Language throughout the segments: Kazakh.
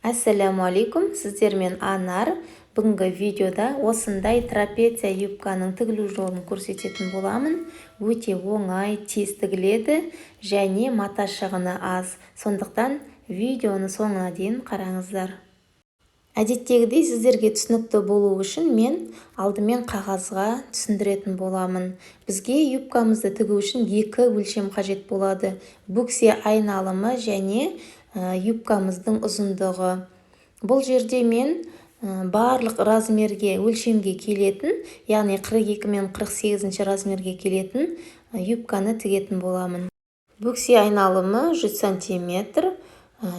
Ассаламу алейкум, сіздермен Анар. Бүгінгі видеода осындай трапеция юбканың тігілу жолын көрсететін боламын. Өте оңай, тез тігіледі және мата шығыны аз. Сондықтан видеоны соңына дейін қараңыздар. Әдеттегідей сіздерге түсінікті болу үшін мен алдымен қағазға түсіндіретін боламын. Бізге юбкамызды тігу үшін екі өлшем қажет болады. Бөксе айналымы және юбкамыздың ұзындығы. Бұл жерде мен барлық размерге, өлшемге келетін, яғни 42 мен 48 размерге келетін юбканы тігетін боламын. Бөксе айналымы 100 см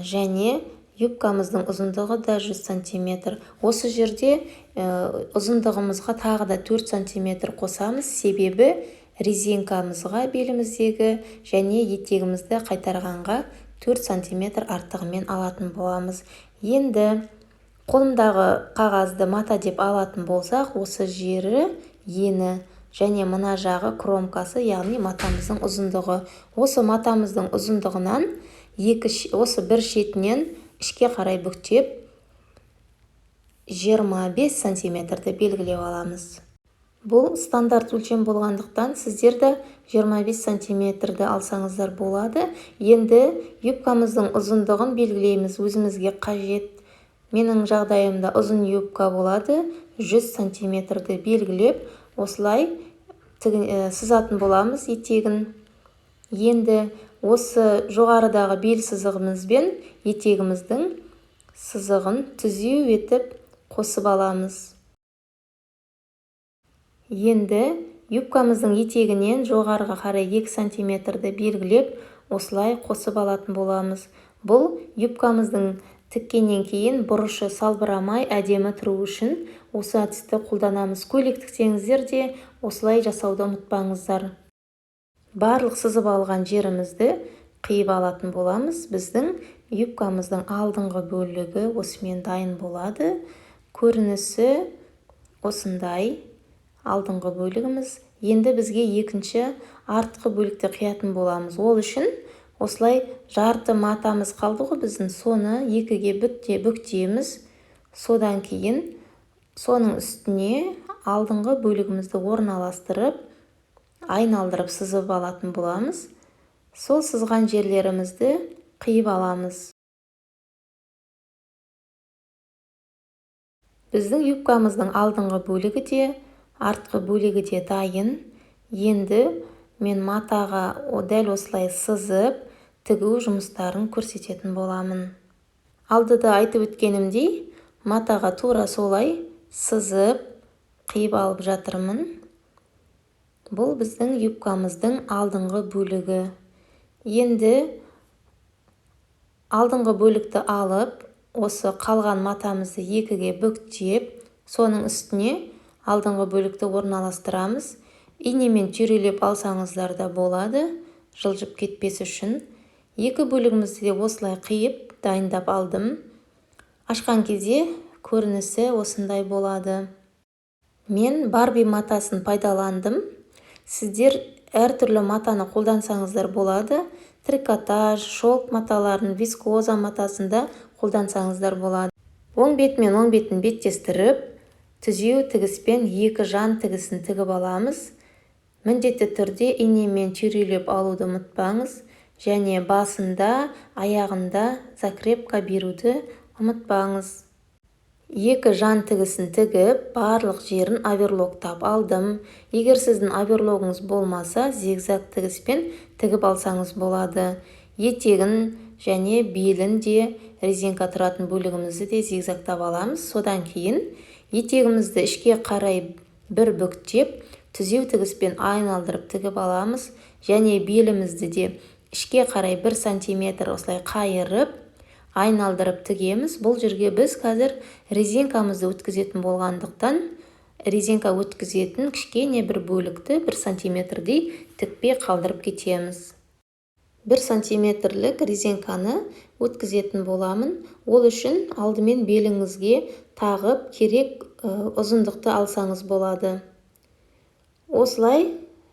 және юбкамыздың ұзындығы да 100 см. Осы жерде ұзындығымызға тағы да 4 см қосамыз, себебі резинкамызға беліміздегі және етегімізді қайтарғанға 4 см артығымен алатын боламыз. Енді қолымдағы қағазды мата деп алатын болсақ, осы жері ені және мына жағы кромкасы, яғни матамыздың ұзындығы. Осы матамыздың ұзындығынан осы бір шетінен ішке қарай бүктеп 25 см белгілеп аламыз. Бұл стандарт өлшем болғандықтан сіздерді 25 см алсаңыздар болады. Енді юбкамыздың ұзындығын белгілейміз, өзімізге қажет. Менің жағдайымда ұзын юбка болады, 100 см белгілеп, осылай сызатын боламыз етегін. Енді осы жоғарыдағы бел сызығымызбен етегіміздің сызығын түзеу етіп қосып аламыз. Енді юбкамыздың етегінен жоғарыға қарай 2 см белгілеп, осылай қосып алатын боламыз. Бұл юбкамыздың тіккеннен кейін бұрышы салбырамай әдемі тұру үшін осы әдісті қолданамыз. Көйлек тіксеңіздер де осылай жасауды ұмытпаңыздар. Барлық сызып алған жерімізді қиып алатын боламыз. Біздің юбкамыздың алдыңғы бөлігі осымен дайын болады. Көрінісі осындай алдыңғы бөлігіміз. Енді бізге екінші артқы бөлікті қиятын боламыз. Ол үшін осылай жарты матамыз қалды ғой біздің, соны екіге бүктейміз. Содан кейін соның үстіне алдыңғы бөлігімізді орналастырып, айналдырып сызып алатын боламыз. Сол сызған жерлерімізді қиып аламыз. Біздің юбкамыздың алдыңғы бөлігі де, артқы бөлігі де дайын. Енді мен матаға дәл осылай сызып, тігу жұмыстарын көрсететін боламын. Алдыда айтып өткенімдей, матаға тура солай сызып, қиып алып жатырмын. Бұл біздің юбкамыздың алдыңғы бөлігі. Енді алдыңғы бөлікті алып, осы қалған матамызды екіге бүктеп, соның үстіне алдыңғы бөлікті орналастырамыз. Инемен түйрелеп алсаңыздар да болады, жылжып кетпес үшін. Екі бөлігімізді де осылай қиып дайындап алдым. Ашқан кезде көрінісі осындай болады. Мен барби матасын пайдаландым. Сіздер әртүрлі матаны қолдансаңыздар болады. Трикотаж, шелк маталарын, вискоза матасында қолдансаңыздар болады. Оң бет мен оң бетін беттестіріп, түзеу тігіспен екі жан тігісін тігіп аламыз. Міндетті түрде инемен түйрелеп алуды ұмытпаңыз. Және басында, аяғында закрепка беруді ұмытпаңыз. Екі жан тігісін тігіп, барлық жерін оверлоктап алдым. Егер сіздің оверлогыңыз болмаса, зигзаг тігіспен тігіп алсаңыз болады. Етегін және белін де, резинка тұратын бөлігімізді де зигзагтап аламыз. Содан кейін етегімізді ішке қарай бір бүктеп, түзеу тігіспен айналдырып тігіп аламыз. Және белімізді де ішке қарай 1 см осылай қайырып, айналдырып тігеміз. Бұл жерге біз қазір резинкамызды өткізетін болғандықтан, резинка өткізетін кішкене бір бөлікті 1 см-дей тікпей қалдырып кетеміз. 1 см-лік резинканы өткізетін боламын. Ол үшін алдымен беліңізге тағып, керек ұзындықты алсаңыз болады. Осылай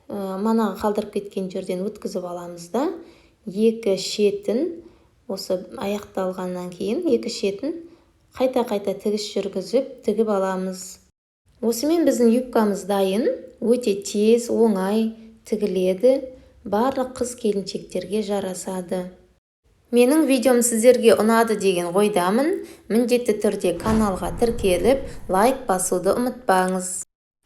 манаға қалдырып кеткен жерден өткізіп аламыз да, екі шетін осы аяқталғаннан кейін екі шетін қайта-қайта тігіс жүргізіп тігіп аламыз. Осымен біздің юбкамыз дайын, өте тез, оңай тігіледі, барлық қыз-келіншектерге жарасады. Менің видеом сіздерге ұнады деген ойдамын. Міндетті түрде каналға тіркеліп, лайк басуды ұмытпаңыз.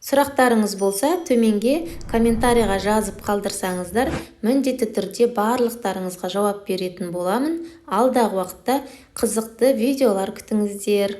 Сұрақтарыңыз болса, төменге комментарийға жазып қалдырсаңыздар, міндетті түрде барлықтарыңызға жауап беретін боламын. Алдағы уақытта қызықты видеолар күтіңіздер.